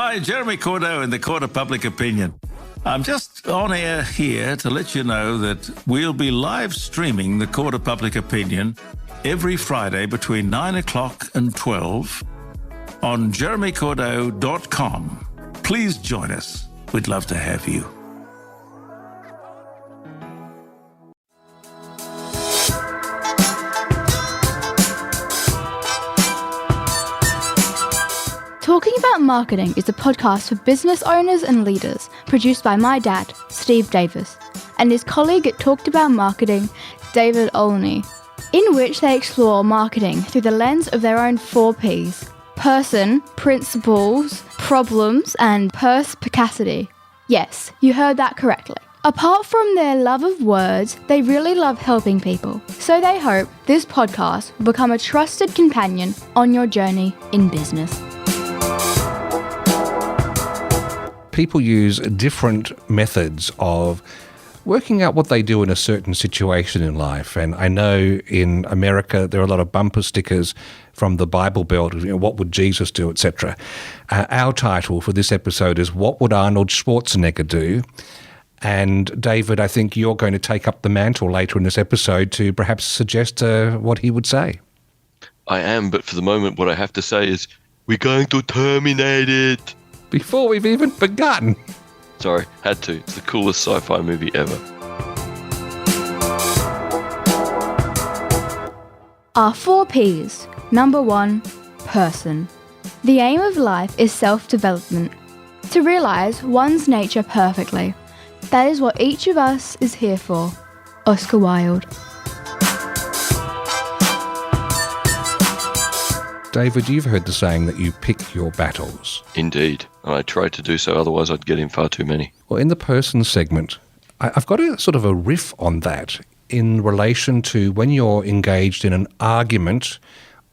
Hi, Jeremy Cordeaux in the Court of Public Opinion. I'm just on air here to let you know that we'll be live streaming the Court of Public Opinion every Friday between 9 o'clock and 12 on jeremycordeaux.com. Please join us. We'd love to have you. Talking About Marketing is a podcast for business owners and leaders, produced by my dad, Steve Davis, and his colleague at Talked About Marketing, David Olney, in which they explore marketing through the lens of their own 4 Ps: person, principles, problems, and perspicacity. Yes, you heard that correctly. Apart from their love of words, they really love helping people. So they hope this podcast will become a trusted companion on your journey in business. People use different methods of working out what they do in a certain situation in life. And I know in America there are a lot of bumper stickers from the Bible Belt, what would Jesus do, etc. Our title for this episode is What Would Arnold Schwarzenegger Do? And David, I think you're going to take up the mantle later in this episode to perhaps suggest what he would say. I am, but for the moment what I have to say is, we're going to terminate it. Before we've even begun. Sorry, had to. It's the coolest sci-fi movie ever. Our 4 Ps. Number 1, person. The aim of life is self-development, to realise one's nature perfectly. That is what each of us is here for. Oscar Wilde. David, you've heard the saying that you pick your battles. Indeed. And I tried to do so, otherwise I'd get in far too many. Well, in the person segment, I've got a sort of a riff on that in relation to when you're engaged in an argument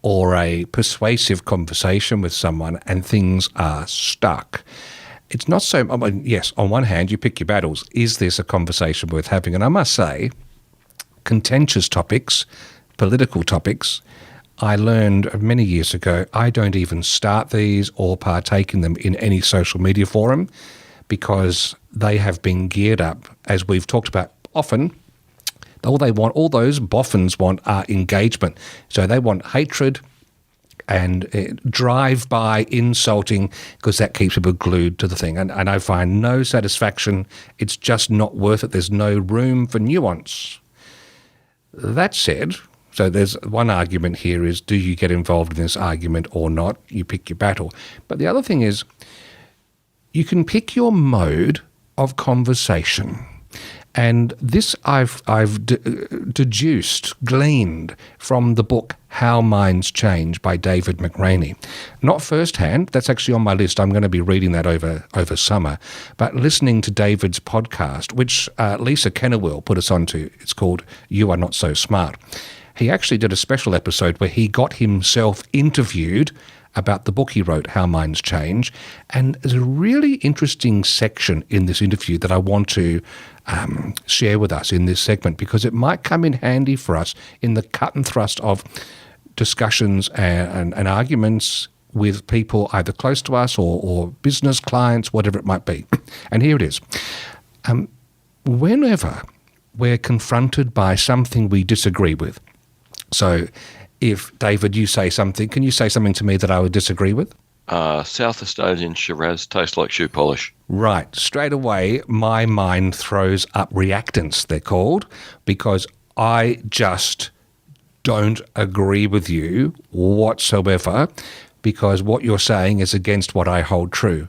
or a persuasive conversation with someone and things are stuck. It's not so, yes, on one hand, you pick your battles. Is this a conversation worth having? And I must say, contentious topics, political topics, I learned many years ago, I don't even start these or partake in them in any social media forum because they have been geared up, as we've talked about often. All those boffins want are engagement. So they want hatred and drive-by insulting because that keeps people glued to the thing. And I find no satisfaction. It's just not worth it. There's no room for nuance. That said, so there's one argument here is, do you get involved in this argument or not? You pick your battle. But the other thing is, you can pick your mode of conversation. And this I've gleaned from the book How Minds Change by David McRaney. Not firsthand, that's actually on my list. I'm going to be reading that over summer. But listening to David's podcast, which Lisa Kennewell put us onto, it's called You Are Not So Smart. He actually did a special episode where he got himself interviewed about the book he wrote, How Minds Change. And there's a really interesting section in this interview that I want to share with us in this segment because it might come in handy for us in the cut and thrust of discussions and arguments with people either close to us or business clients, whatever it might be. And here it is. Whenever we're confronted by something we disagree with, so if, David, you say something, can you say something to me that I would disagree with? South Australian Shiraz tastes like shoe polish. Right. Straight away, my mind throws up reactants, they're called, because I just don't agree with you whatsoever because what you're saying is against what I hold true.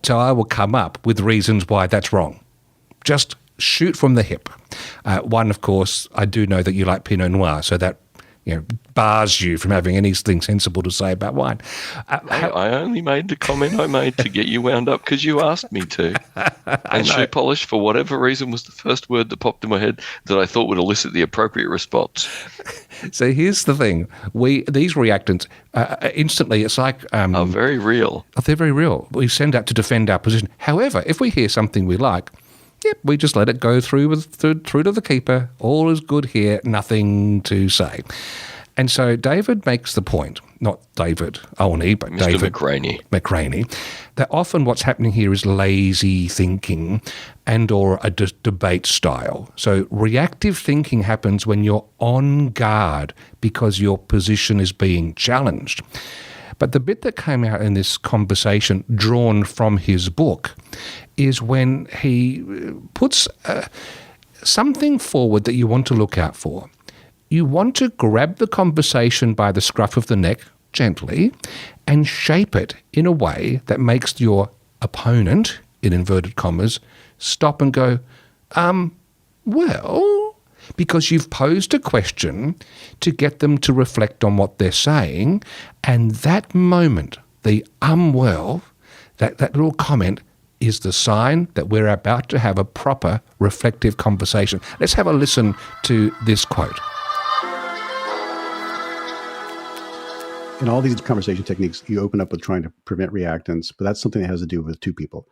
So I will come up with reasons why that's wrong. Just shoot from the hip. One, of course, I do know that you like Pinot Noir, so that bars you from having anything sensible to say about wine. I only made the comment I made to get you wound up because you asked me to. And shoe polish, for whatever reason, was the first word that popped in my head that I thought would elicit the appropriate response. So here's the thing. These reactants, instantly, it's like... are very real. They're very real. We send out to defend our position. However, if we hear something we like, yep, we just let it go through to the keeper. All is good here, nothing to say. And so David makes the point, not David Olney, but Mr. David McRaney, that often what's happening here is lazy thinking and or a debate style. So reactive thinking happens when you're on guard because your position is being challenged. But the bit that came out in this conversation, drawn from his book, is when he puts something forward that you want to look out for. You want to grab the conversation by the scruff of the neck, gently, and shape it in a way that makes your opponent, in inverted commas, stop and go, well, because you've posed a question to get them to reflect on what they're saying, and that moment, the well, that little comment is the sign that we're about to have a proper reflective conversation. Let's have a listen to this quote. In all these conversation techniques, you open up with trying to prevent reactance, but that's something that has to do with two people.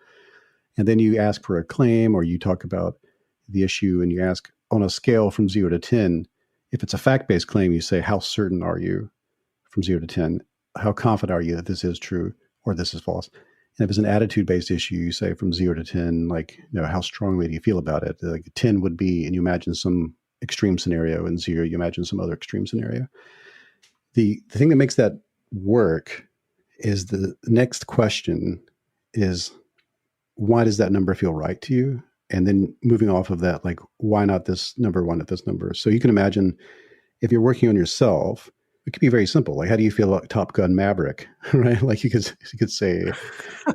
And then you ask for a claim, or you talk about the issue and you ask on a scale from 0 to 10, if it's a fact-based claim, you say, how certain are you from 0 to 10? How confident are you that this is true or this is false? And if it's an attitude-based issue, you say from 0 to 10, like, how strongly do you feel about it? Like 10 would be, and you imagine some extreme scenario, and 0, you imagine some other extreme scenario. The thing that makes that work is the next question is, why does that number feel right to you? And then moving off of that, like, why not this number, why not this number? So you can imagine if you're working on yourself, it could be very simple. Like, how do you feel about Top Gun Maverick, right? Like you could say,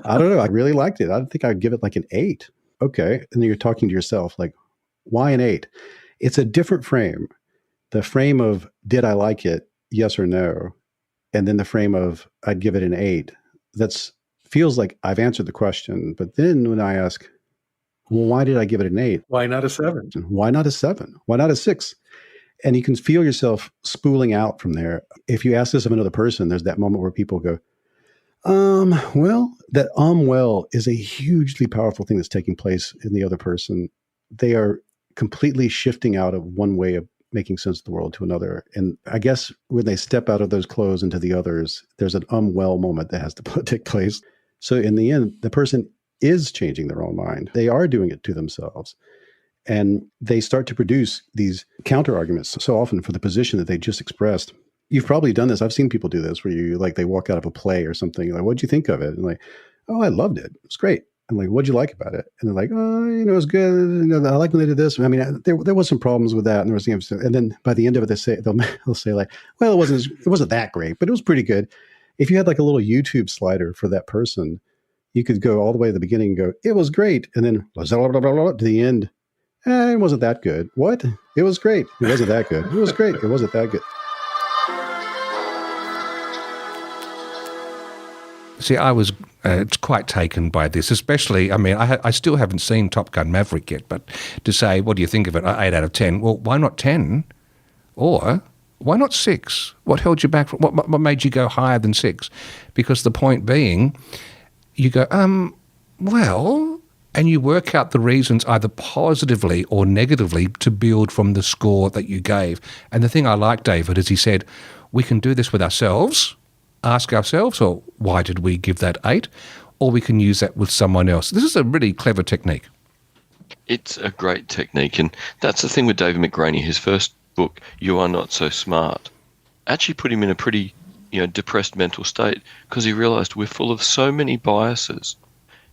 I don't know, I really liked it. I think I'd give it like an 8. Okay. And then you're talking to yourself, like, why an 8? It's a different frame. The frame of, did I like it? Yes or no. And then the frame of, I'd give it an 8. That's feels like I've answered the question. But then when I ask, well, why did I give it an 8? Why not a 7? Why not a 7? Why not a 6? And you can feel yourself spooling out from there. If you ask this of another person, there's that moment where people go, well, that well is a hugely powerful thing that's taking place in the other person. They are completely shifting out of one way of making sense of the world to another. And I guess when they step out of those clothes into the others, there's an well moment that has to take place. So in the end, the person is changing their own mind. They are doing it to themselves. And they start to produce these counter arguments so often for the position that they just expressed. You've probably done this. I've seen people do this where you they walk out of a play or something. Like, what'd you think of it? And like, oh, I loved it. It was great. I'm like, what'd you like about it? And they're like, oh, it was good. I like when they did this. I mean, there was some problems with that. And there was, and then by the end of it, they'll say like, well, it wasn't that great, but it was pretty good. If you had like a little YouTube slider for that person, you could go all the way to the beginning and go, it was great. And then blah, blah, blah, blah, blah, to the end. It wasn't that good. What? It was great. It wasn't that good. It was great. It wasn't that good. See, I was quite taken by this, especially, I mean, I still haven't seen Top Gun Maverick yet, but to say, what do you think of it? 8 out of 10. Well, why not 10? Or why not 6? What held you back? What made you go higher than 6? Because the point being, you go, well, and you work out the reasons either positively or negatively to build from the score that you gave. And the thing I like, David, is he said, we can do this with ourselves, ask ourselves, or why did we give that 8? Or we can use that with someone else. This is a really clever technique. It's a great technique. And that's the thing with David McRaney. His first book, You Are Not So Smart, actually put him in a pretty depressed mental state because he realized we're full of so many biases.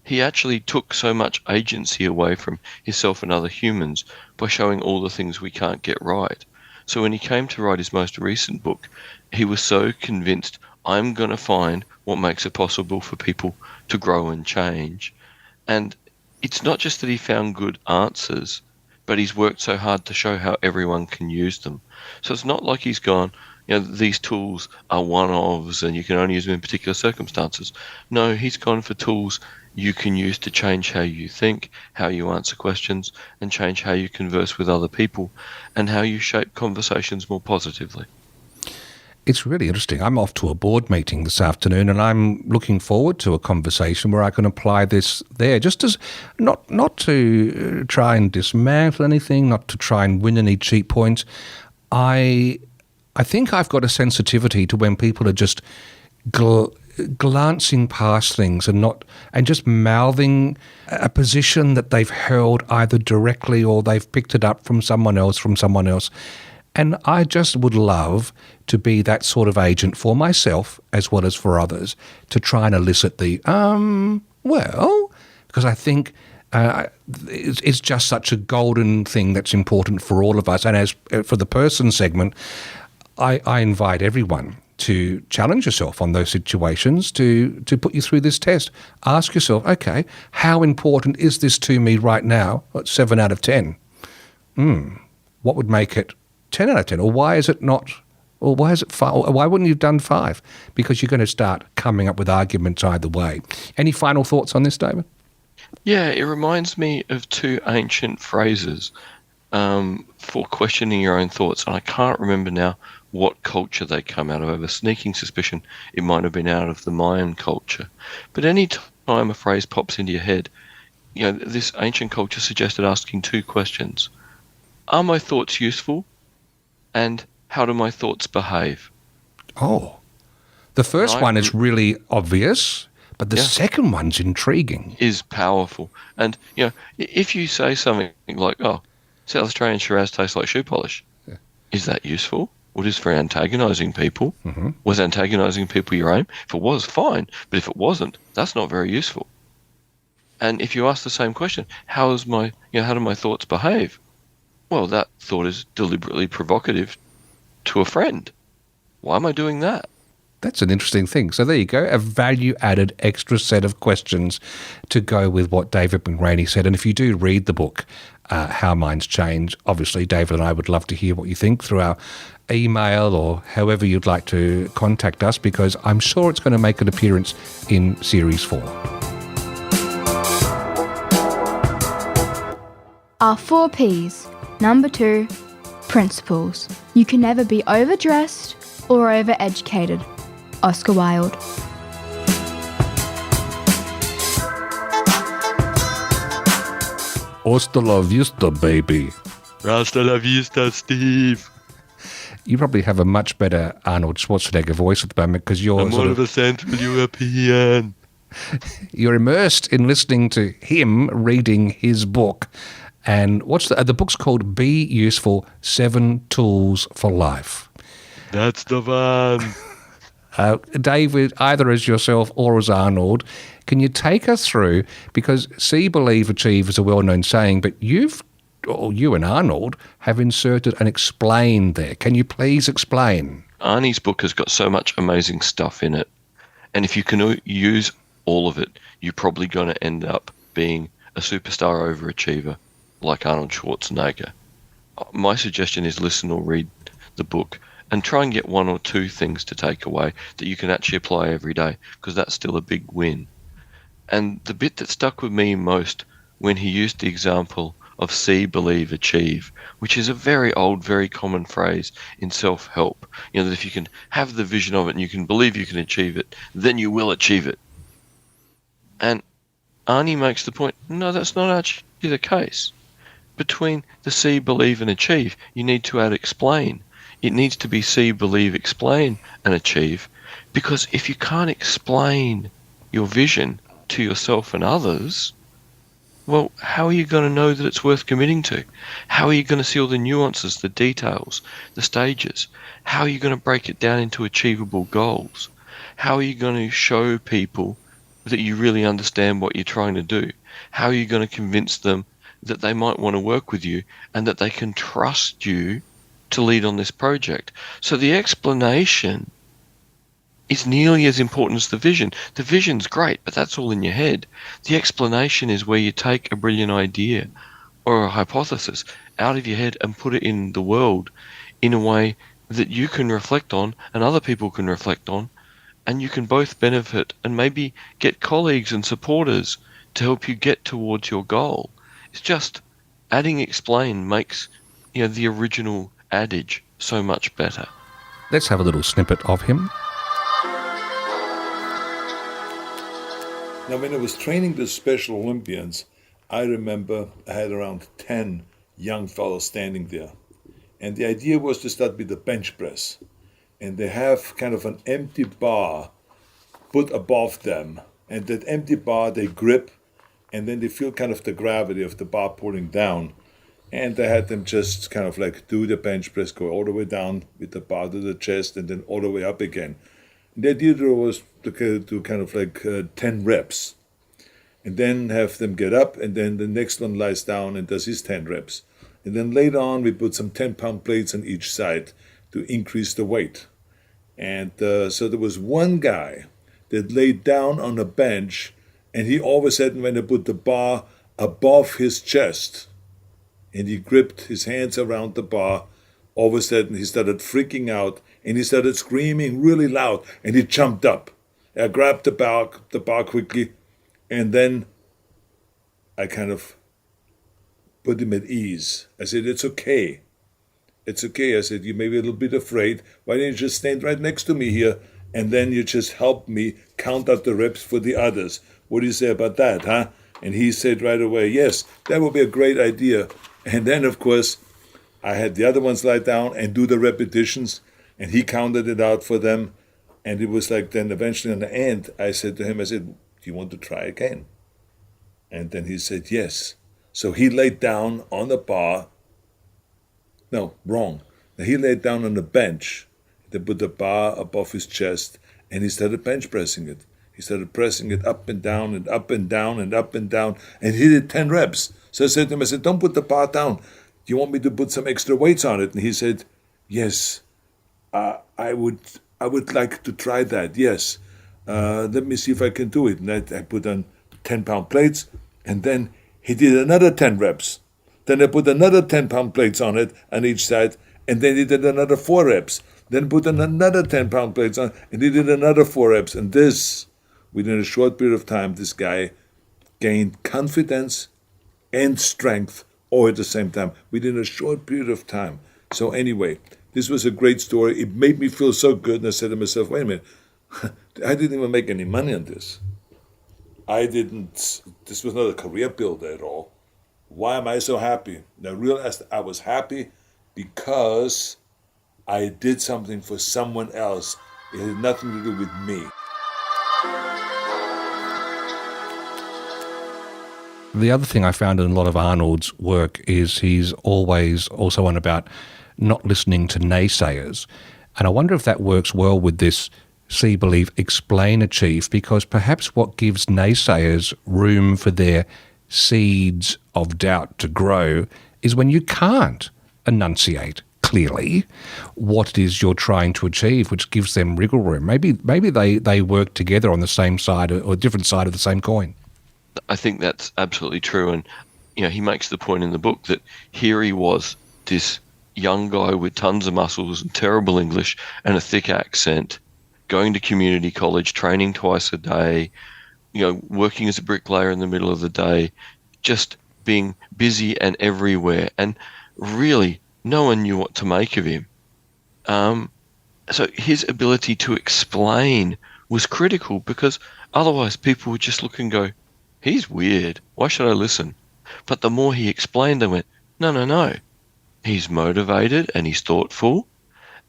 He actually took so much agency away from himself and other humans by showing all the things we can't get right. So when he came to write his most recent book, he was so convinced, I'm going to find what makes it possible for people to grow and change. And it's not just that he found good answers, but he's worked so hard to show how everyone can use them. So it's not like he's gone, these tools are one-offs and you can only use them in particular circumstances. No, he's gone for tools you can use to change how you think, how you answer questions, and change how you converse with other people, and how you shape conversations more positively. It's really interesting. I'm off to a board meeting this afternoon, and I'm looking forward to a conversation where I can apply this there, just as not to try and dismantle anything, not to try and win any cheap points. I I think I've got a sensitivity to when people are just glancing past things and just mouthing a position that they've held either directly or they've picked it up from someone else. And I just would love to be that sort of agent for myself as well as for others to try and elicit the, because I think it's just such a golden thing that's important for all of us. And as for the person segment, I invite everyone to challenge yourself on those situations, to put you through this test. Ask yourself, okay, how important is this to me right now? 7 out of 10. What would make it 10 out of 10? Or why is it not? Or why is it 5? Or why wouldn't you have done 5? Because you're going to start coming up with arguments either way. Any final thoughts on this, David? Yeah, it reminds me of 2 ancient phrases for questioning your own thoughts. And I can't remember now what culture they come out of. I have a sneaking suspicion it might have been out of the Mayan culture. But any time a phrase pops into your head, this ancient culture suggested asking 2 questions. Are my thoughts useful? And how do my thoughts behave? Oh, the first one is really obvious, but the second one's intriguing. Is powerful. And, if you say something like, South Australian Shiraz tastes like shoe polish, is that useful? Or is it for antagonising people? Mm-hmm. Was antagonising people your aim? If it was, fine. But if it wasn't, that's not very useful. And if you ask the same question, how do my thoughts behave? Well, that thought is deliberately provocative to a friend. Why am I doing that? That's an interesting thing. So there you go, a value-added extra set of questions to go with what David McRaney said. And if you do read the book, How Minds Change, obviously David and I would love to hear what you think through our email or however you'd like to contact us, because I'm sure it's going to make an appearance in Series 4. Our 4 Ps. Number 2, principles. You can never be overdressed or overeducated. Oscar Wilde. Hasta la vista, baby. Hasta la vista, Steve. You probably have a much better Arnold Schwarzenegger voice at the moment because you're more of a Central European. You're immersed in listening to him reading his book. And what's the book's called Be Useful, 7 Tools for Life. That's the one. David, either as yourself or as Arnold, can you take us through, because see, believe, achieve is a well-known saying, but you and Arnold have inserted an explain there. Can you please explain? Arnie's book has got so much amazing stuff in it. And if you can use all of it, you're probably going to end up being a superstar overachiever like Arnold Schwarzenegger. My suggestion is listen or read the book and try and get 1 or 2 things to take away that you can actually apply every day, because that's still a big win. And the bit that stuck with me most when he used the example of see, believe, achieve, which is a very old, very common phrase in self-help. That if you can have the vision of it and you can believe you can achieve it, then you will achieve it. And Arnie makes the point, no, that's not actually the case. Between the see, believe, and achieve, you need to add explain. It needs to be see, believe, explain, and achieve. Because if you can't explain your vision to yourself and others, well, how are you going to know that it's worth committing to? How are you going to see all the nuances, the details, the stages? How are you going to break it down into achievable goals? How are you going to show people that you really understand what you're trying to do? How are you going to convince them that they might want to work with you and that they can trust you to lead on this project? So the explanation is nearly as important as the vision. The vision's great, but that's all in your head. The explanation is where you take a brilliant idea or a hypothesis out of your head and put it in the world in a way that you can reflect on and other people can reflect on, and you can both benefit and maybe get colleagues and supporters to help you get towards your goal. It's just adding explain makes the original adage so much better. Let's have a little snippet of him. Now, when I was training the Special Olympians, I remember I had around 10 young fellows standing there. And the idea was to start with the bench press. And they have kind of an empty bar put above them. And that empty bar they grip, and then they feel kind of the gravity of the bar pulling down. And I had them just kind of like do the bench press, go all the way down with the bar to the chest and then all the way up again. And the idea was to do kind of like 10 reps. And then have them get up, and then the next one lies down and does his 10 reps. And then later on, we put some 10-pound plates on each side to increase the weight. And so there was one guy that laid down on a bench, and he all of a sudden, when they put the bar above his chest, and he gripped his hands around the bar, all of a sudden he started freaking out, and he started screaming really loud, and he jumped up. I grabbed the bar quickly, and then I kind of put him at ease. I said, it's okay. It's okay. I said, you may be a little bit afraid. Why don't you just stand right next to me here, and then you just help me count out the reps for the others. What do you say about that, huh? And he said right away, yes, that would be a great idea. And then, of course, I had the other ones lie down and do the repetitions, and he counted it out for them. And it was like then eventually on the end, I said to him, I said, do you want to try again? And then he said, yes. So he laid down on the bar. No, wrong. He laid down on the bench. They put the bar above his chest, and he started bench pressing it. He started pressing it up and down and up and down and up and down, and he did 10 reps. So I said to him, I said, don't put the bar down. Do you want me to put some extra weights on it? And he said, yes, I would like to try that, yes. Let me see if I can do it. And I put on 10-pound plates, and then he did another 10 reps. Then I put another 10-pound plates on it on each side, and then he did another 4 reps. Then put on another 10-pound plates on, and he did another 4 reps. And this, within a short period of time, this guy gained confidence and strength all at the same time, within a short period of time. So anyway, this was a great story. It made me feel so good, and I said to myself, wait a minute, I didn't even make any money on this. This was not a career builder at all. Why am I so happy? And I realized I was happy because I did something for someone else. It had nothing to do with me. The other thing I found in a lot of Arnold's work is he's always also on about not listening to naysayers. And I wonder if that works well with this see, believe, explain, achieve, because perhaps what gives naysayers room for their seeds of doubt to grow is when you can't enunciate clearly what it is you're trying to achieve, which gives them wriggle room. Maybe they work together on the same side or different side of the same coin. I think that's absolutely true. And, he makes the point in the book that here he was, this young guy with tons of muscles and terrible English and a thick accent, going to community college, training twice a day, working as a bricklayer in the middle of the day, just being busy and everywhere. And really, no one knew what to make of him. So his ability to explain was critical, because otherwise people would just look and go, he's weird. Why should I listen? But the more he explained, they went, no. He's motivated and he's thoughtful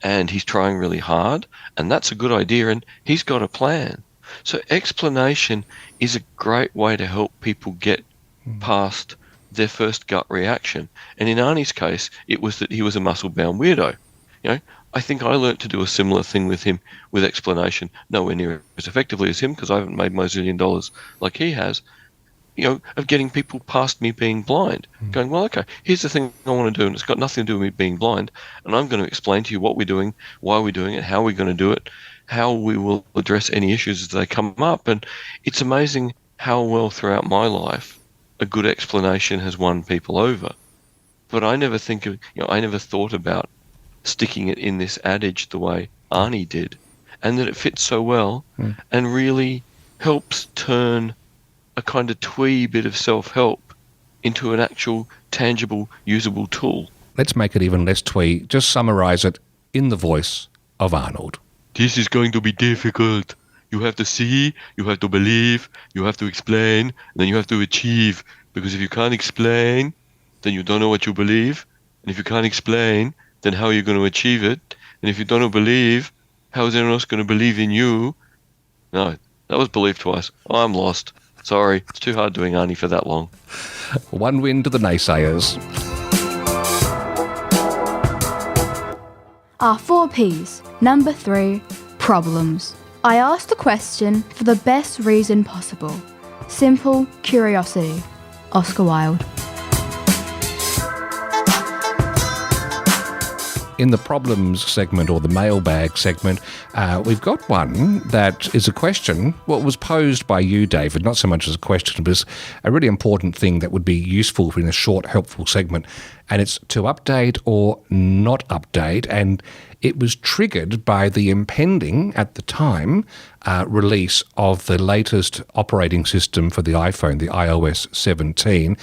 and he's trying really hard, and that's a good idea, and he's got a plan. So explanation is a great way to help people get past their first gut reaction. And in Arnie's case, it was that he was a muscle-bound weirdo. I think I learnt to do a similar thing with him with explanation, nowhere near as effectively as him, because I haven't made my $1 zillion like he has, of getting people past me being blind, going, well, okay, here's the thing I want to do, and it's got nothing to do with me being blind, and I'm going to explain to you what we're doing, why we're doing it, how we're going to do it, how we will address any issues as they come up. And it's amazing how well throughout my life a good explanation has won people over. But I never I never thought about sticking it in this adage the way Arnie did, and that it fits so well and really helps turn a kind of twee bit of self-help into an actual, tangible, usable tool. Let's make it even less twee. Just summarize it in the voice of Arnold. This is going to be difficult. You have to see, you have to believe, you have to explain, and then you have to achieve. Because if you can't explain, then you don't know what you believe. And if you can't explain, then how are you going to achieve it? And if you don't believe, how is anyone else going to believe in you? No, that was belief twice. Oh, I'm lost. Sorry, it's too hard doing Arnie for that long. One win to the naysayers. Our 4 Ps. Number 3, problems. I asked the question for the best reason possible. Simple curiosity. Oscar Wilde. In the problems segment, or the mailbag segment, we've got one that is a question, well, it was posed by you, David, not so much as a question, but it's a really important thing that would be useful in a short, helpful segment, and it's to update or not update, and it was triggered by the impending, at the time, release of the latest operating system for the iPhone, the iOS 17.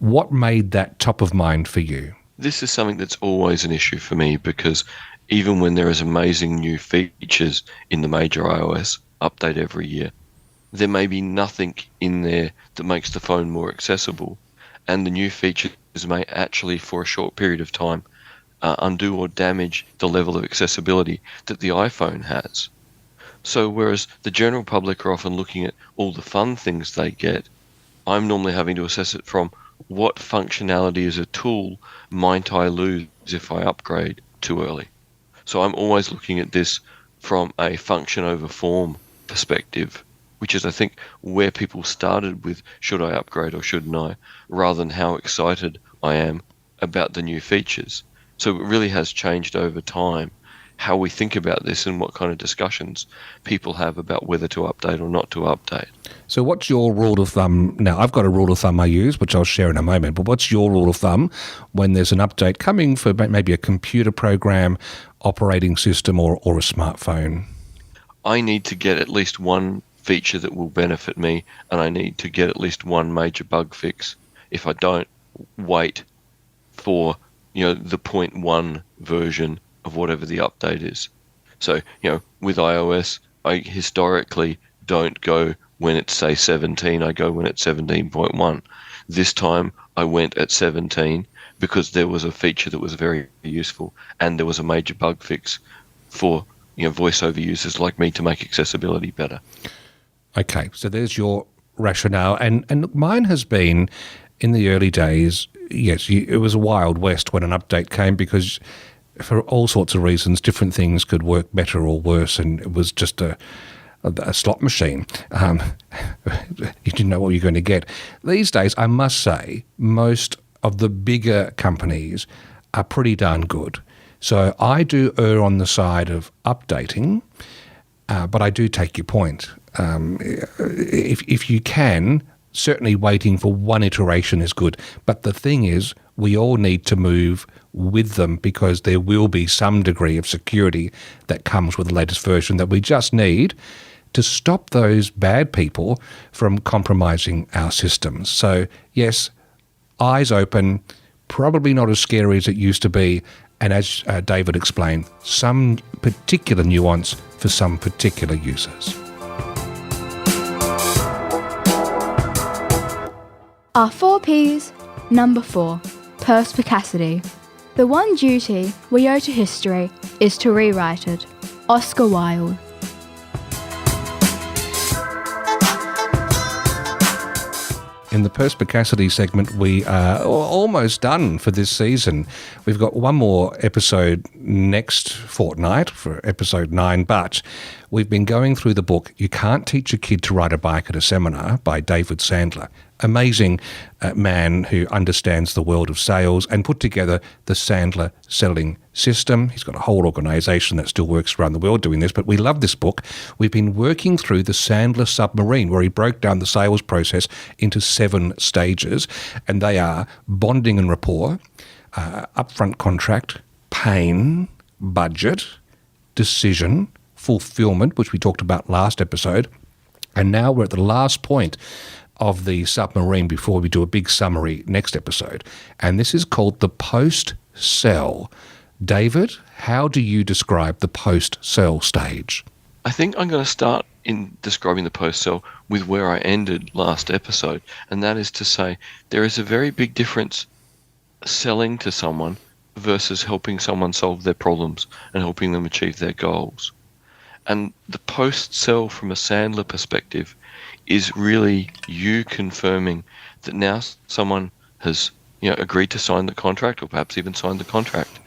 What made that top of mind for you? This is something that's always an issue for me, because even when there is amazing new features in the major iOS update every year, there may be nothing in there that makes the phone more accessible, and the new features may actually, for a short period of time, undo or damage the level of accessibility that the iPhone has. So whereas the general public are often looking at all the fun things they get, I'm normally having to assess it from what functionality as a tool might I lose if I upgrade too early. So I'm always looking at this from a function over form perspective, which is, I think, where people started with should I upgrade or shouldn't I, rather than how excited I am about the new features. So it really has changed over time how we think about this and what kind of discussions people have about whether to update or not to update. So what's your rule of thumb? Now, I've got a rule of thumb I use, which I'll share in a moment, but what's your rule of thumb when there's an update coming for maybe a computer program, operating system, or a smartphone? I need to get at least one feature that will benefit me, and I need to get at least one major bug fix. If I don't, wait for the 0.1 version of whatever the update is. So, with iOS, I historically don't go when it's, say, 17, I go when it's 17.1. This time I went at 17 because there was a feature that was very useful, and there was a major bug fix for voiceover users like me to make accessibility better. Okay, so there's your rationale. And mine has been, in the early days, yes, it was a wild west when an update came, because for all sorts of reasons, different things could work better or worse, and it was just a slot machine. You didn't know what you're going to get. These days, I must say, most of the bigger companies are pretty darn good. So I do err on the side of updating, but I do take your point. If you can, certainly waiting for one iteration is good. But the thing is, we all need to move with them, because there will be some degree of security that comes with the latest version that we just need to stop those bad people from compromising our systems. So yes, eyes open, probably not as scary as it used to be, and as David explained, some particular nuance for some particular users. Our 4 Ps. Number 4, perspicacity. The one duty we owe to history is to rewrite it. Oscar Wilde. In the Perspicacity segment, we are almost done for this season. We've got one more episode next fortnight for episode 9, but we've been going through the book You Can't Teach a Kid to Ride a Bike at a Seminar by David Sandler. Amazing man who understands the world of sales and put together the Sandler selling system. He's got a whole organisation that still works around the world doing this, but we love this book. We've been working through the Sandler submarine, where he broke down the sales process into 7 stages, and they are bonding and rapport, upfront contract, pain, budget, decision, fulfillment, which we talked about last episode, and now we're at the last point of the submarine before we do a big summary next episode. And this is called the post-sell. David, how do you describe the post-sell stage? I think I'm going to start in describing the post-sell with where I ended last episode, and that is to say there is a very big difference selling to someone versus helping someone solve their problems and helping them achieve their goals. And the post-sell from a Sandler perspective is really you confirming that now someone has agreed to sign the contract, or perhaps even signed the contract.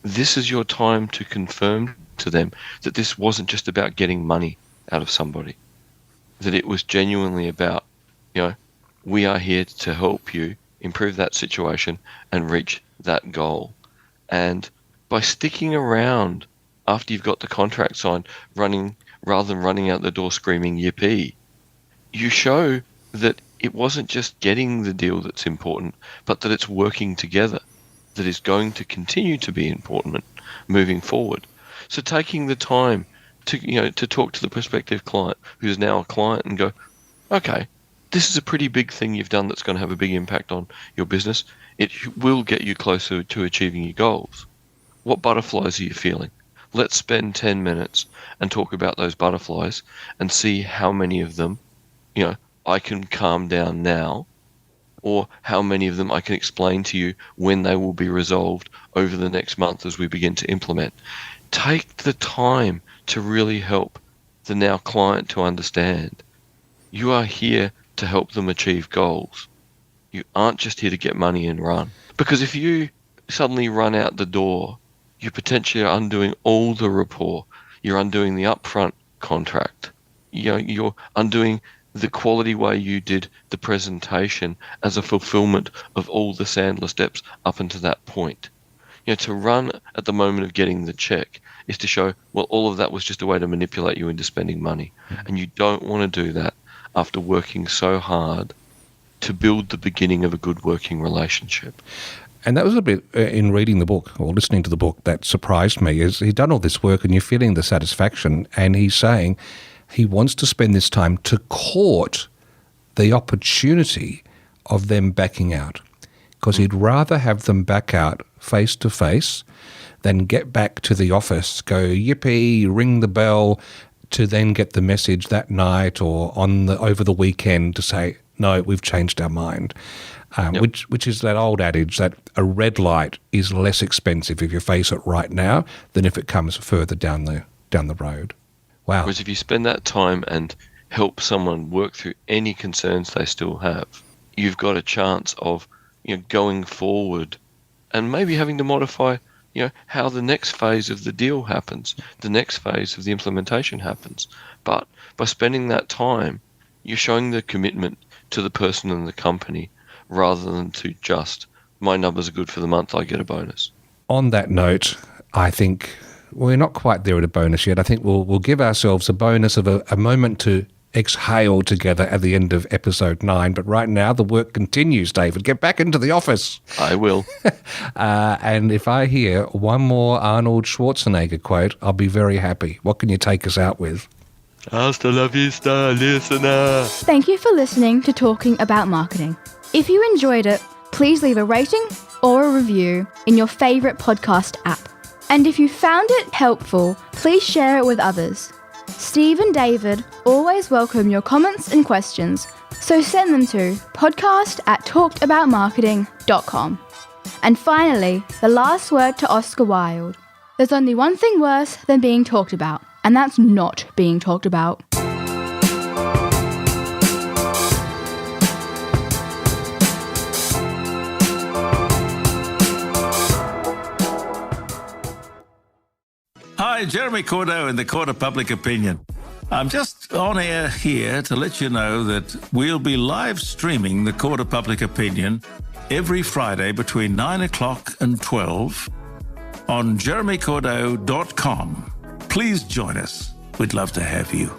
This is your time to confirm to them that this wasn't just about getting money out of somebody, that it was genuinely about, we are here to help you improve that situation and reach that goal. And by sticking around after you've got the contract signed, rather than running out the door screaming yippee, you show that it wasn't just getting the deal that's important, but that it's working together, that is going to continue to be important moving forward. So taking the time to talk to the prospective client who's now a client and go, okay, this is a pretty big thing you've done that's going to have a big impact on your business. It will get you closer to achieving your goals. What butterflies are you feeling? Let's spend 10 minutes and talk about those butterflies and see how many of them, I can calm down now, or how many of them I can explain to you when they will be resolved over the next month as we begin to implement. Take the time to really help the now client to understand you are here to help them achieve goals. You aren't just here to get money and run. Because if you suddenly run out the door, you potentially are undoing all the rapport. You're undoing the upfront contract. You're undoing the quality way you did the presentation as a fulfillment of all the Sandler steps up until that point. To run at the moment of getting the check is to show, well, all of that was just a way to manipulate you into spending money. And you don't want to do that after working so hard to build the beginning of a good working relationship. And that was a bit in reading the book or listening to the book that surprised me, is he'd done all this work and you're feeling the satisfaction, and he's saying he wants to spend this time to court the opportunity of them backing out, because he'd rather have them back out face to face than get back to the office, go yippee, ring the bell, to then get the message that night or over the weekend to say, no, we've changed our mind. Which is that old adage that a red light is less expensive if you face it right now than if it comes further down the road. Wow. Whereas if you spend that time and help someone work through any concerns they still have, you've got a chance of going forward and maybe having to modify how the next phase of the deal happens, the next phase of the implementation happens. But by spending that time, you're showing the commitment to the person and the company rather than to just, my numbers are good for the month, I get a bonus. On that note, I think we're not quite there at a bonus yet. I think we'll give ourselves a bonus of a moment to exhale together at the end of episode 9. But right now, the work continues, David. Get back into the office. I will. And if I hear one more Arnold Schwarzenegger quote, I'll be very happy. What can you take us out with? Hasta la vista, listener. Thank you for listening to Talking About Marketing. If you enjoyed it, please leave a rating or a review in your favourite podcast app. And if you found it helpful, please share it with others. Steve and David always welcome your comments and questions, so send them to podcast@talkedaboutmarketing.com. And finally, the last word to Oscar Wilde. There's only one thing worse than being talked about, and that's not being talked about. Hi, Jeremy Cordeaux in the Court of Public Opinion. I'm just on air here to let you know that we'll be live streaming the Court of Public Opinion every Friday between 9 o'clock and 12 on jeremycordeaux.com. Please join us. We'd love to have you.